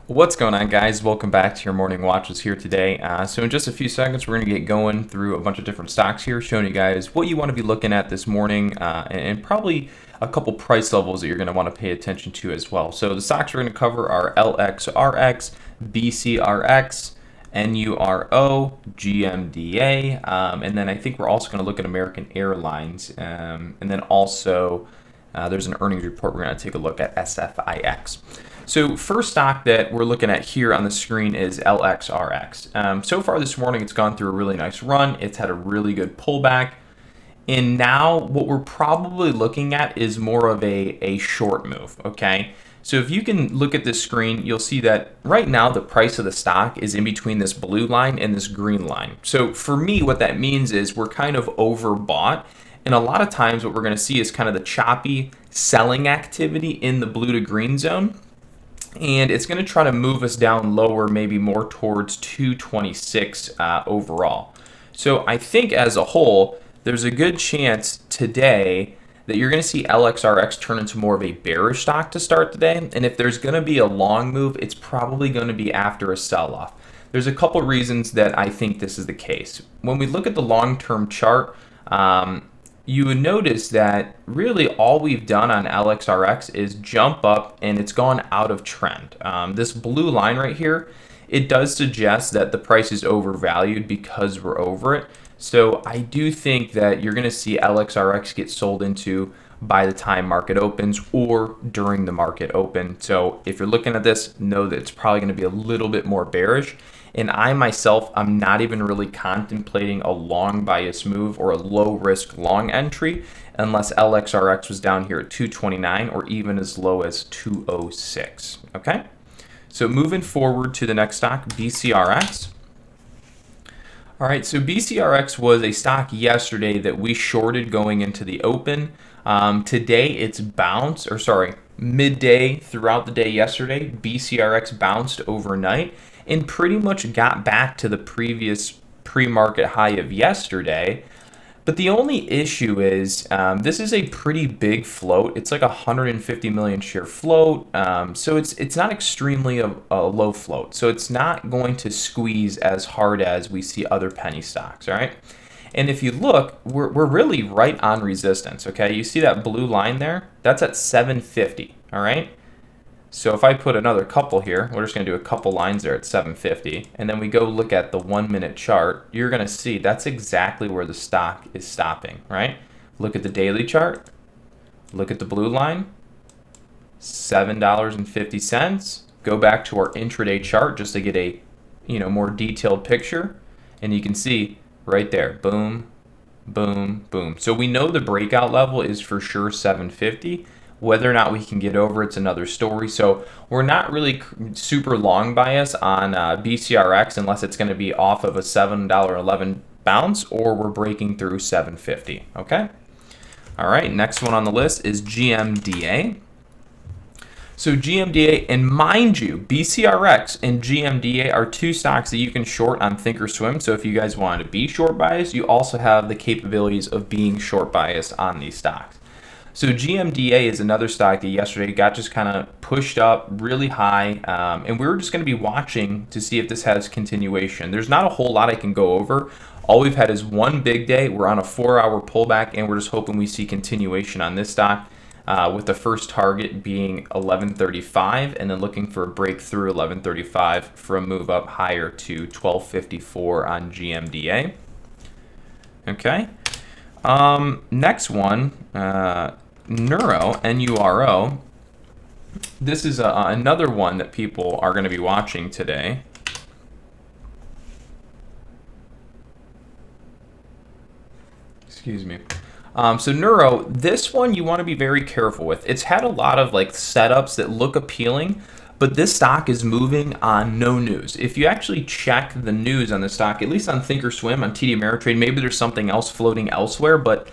What's going on, guys? Welcome back to your morning watches here today. So in just a few seconds, we're going to get going through a bunch of different stocks here, showing you guys what you want to be looking at this morning, and probably a couple price levels that you're going to want to pay attention to as well. So the stocks we're going to cover are LXRX, BCRX, NURO, GMDA, and then I think we're also going to look at American Airlines, and then also there's an earnings report we're going to take a look at SFIX. So first stock that we're looking at here on the screen is LXRX. So far this morning, it's gone through a really nice run. It's had a really good pullback. And now what we're probably looking at is more of a short move, okay? So if you can look at this screen, you'll see that right now the price of the stock is in between this blue line and this green line. So for me, what that means is we're kind of overbought. And a lot of times what we're going to see is kind of the choppy selling activity in the blue to green zone. And it's going to try to move us down lower, maybe more towards 226 overall. So I think as a whole, there's a good chance today that you're going to see LXRX turn into more of a bearish stock to start the day. And if there's going to be a long move, it's probably going to be after a sell-off. There's a couple reasons that I think this is the case. When we look at the long-term chart, you would notice that really all we've done on LXRX is jump up and it's gone out of trend. This blue line right here, it does suggest that the price is overvalued because we're over it. So I do think that you're going to see LXRX get sold into by the time market opens or during the market open. So if you're looking at this, know that it's probably going to be a little bit more bearish. And I myself, I'm not even really contemplating a long bias move or a low risk long entry unless LXRX was down here at 229 or even as low as 206. Okay, so moving forward to the next stock, BCRX. All right, so BCRX was a stock yesterday that we shorted going into the open. Today it's bounced, or sorry, midday throughout the day yesterday, BCRX bounced overnight and pretty much got back to the previous pre-market high of yesterday. But the only issue is this is a pretty big float. It's like 150 million share float. So it's not extremely a low float. So it's not going to squeeze as hard as we see other penny stocks, all right? And if you look, we're really right on resistance, okay? You see that blue line there? That's at 750, all right? So if I put another couple here, we're just going to do a couple lines there at 750, and then we go look at the 1 minute chart, you're going to see that's exactly where the stock is stopping, right? Look at the daily chart, look at the blue line, $7.50. Go back to our intraday chart just to get a more detailed picture, and you can see right there, boom, boom, boom. So we know the breakout level is for sure 750. Whether or not we can get over, it's another story. So we're not really super long bias on BCRX unless it's going to be off of a $7.11 bounce or we're breaking through 750. Okay. All right. Next one on the list is GMDA. So GMDA, and mind you, BCRX and GMDA are two stocks that you can short on Thinkorswim. So if you guys wanted to be short bias, you also have the capabilities of being short bias on these stocks. So GMDA is another stock that yesterday got just kind of pushed up really high, and we were just going to be watching to see if this has continuation. There's not a whole lot I can go over. All we've had is one big day. We're on a 4-hour pullback, and we're just hoping we see continuation on this stock, with the first target being 1135, and then looking for a breakthrough 1135 for a move up higher to 1254 on GMDA. Okay. Next one, NURO, N-U-R-O. This is another one that people are going to be watching today. Excuse me. So NURO, this one you want to be very careful with. It's had a lot of like setups that look appealing, but this stock is moving on no news. If you actually check the news on the stock, at least on Thinkorswim, on TD Ameritrade, maybe there's something else floating elsewhere, but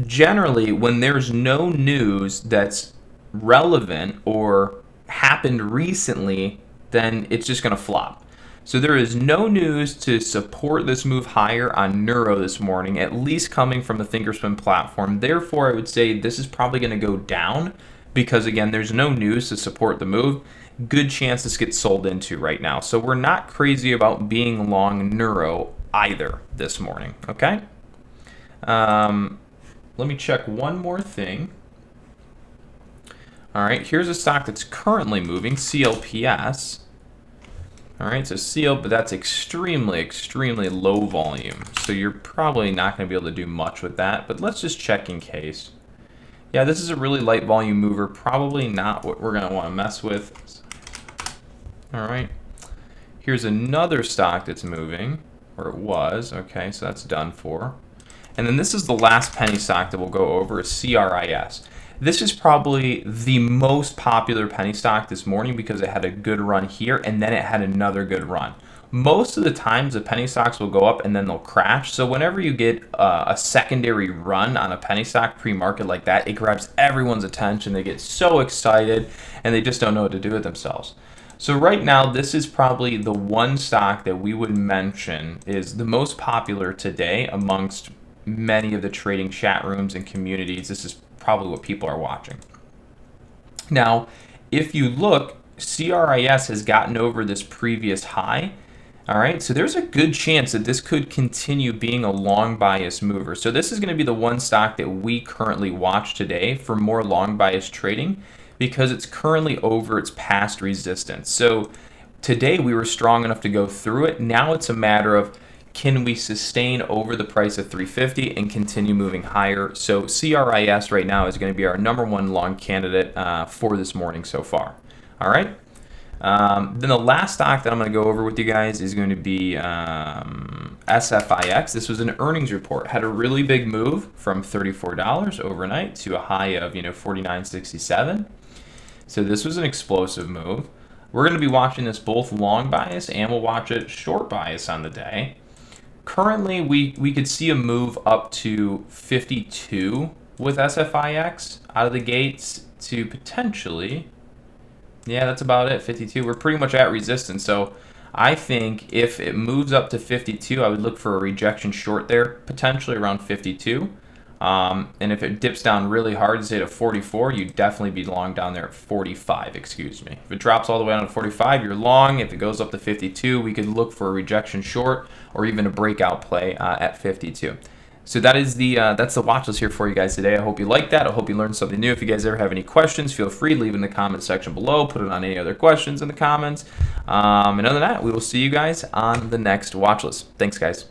generally when there's no news that's relevant or happened recently, then it's just going to flop. So there is no news to support this move higher on NURO this morning, at least coming from the Thinkorswim platform. Therefore, I would say this is probably going to go down because, again, there's no news to support the move. good chance this gets sold into right now. So we're not crazy about being long Neuro either this morning, okay? Let me check one more thing. All right, here's a stock that's currently moving, CLPS. All right, so CL, but that's extremely low volume. So you're probably not going to be able to do much with that, but let's just check in case. Yeah, this is a really light volume mover, probably not what we're going to want to mess with. All right, here's another stock that's moving, or it was. Okay, so that's done for. And then this is the last penny stock that we'll go over, is CRIS. This is probably the most popular penny stock this morning because it had a good run here and then it had another good run. Most of the times the penny stocks will go up and then they'll crash. So whenever you get a secondary run on a penny stock pre-market like that, it grabs everyone's attention. They get so excited and they just don't know what to do with themselves. So right now, this is probably the one stock that we would mention is the most popular today amongst many of the trading chat rooms and communities. This is probably what people are watching. Now, if you look, CRIS has gotten over this previous high. All right, so there's a good chance that this could continue being a long bias mover. So this is going to be the one stock that we currently watch today for more long bias trading because it's currently over its past resistance. So today we were strong enough to go through it. Now it's a matter of, can we sustain over the price of 350 and continue moving higher? So CRIS right now is going to be our #1 long candidate for this morning so far. All right. Then the last stock that I'm going to go over with you guys is going to be SFIX. This was an earnings report. Had a really big move from $34 overnight to a high of $49.67. So this was an explosive move. We're going to be watching this both long bias and we'll watch it short bias on the day. Currently, we could see a move up to 52 with SFIX out of the gates to potentially, yeah, that's about it, 52. We're pretty much at resistance. So I think if it moves up to 52, I would look for a rejection short there, potentially around 52. And if it dips down really hard, say to 44, you'd definitely be long down there at 45, excuse me. If it drops all the way down to 45, you're long. If it goes up to 52, we could look for a rejection short or even a breakout play at 52. So that is that's the watch list here for you guys today. I hope you like that. I hope you learned something new. If you guys ever have any questions, feel free to leave in the comment section below. Put it on any other questions in the comments. And other than that, we will see you guys on the next watch list. Thanks, guys.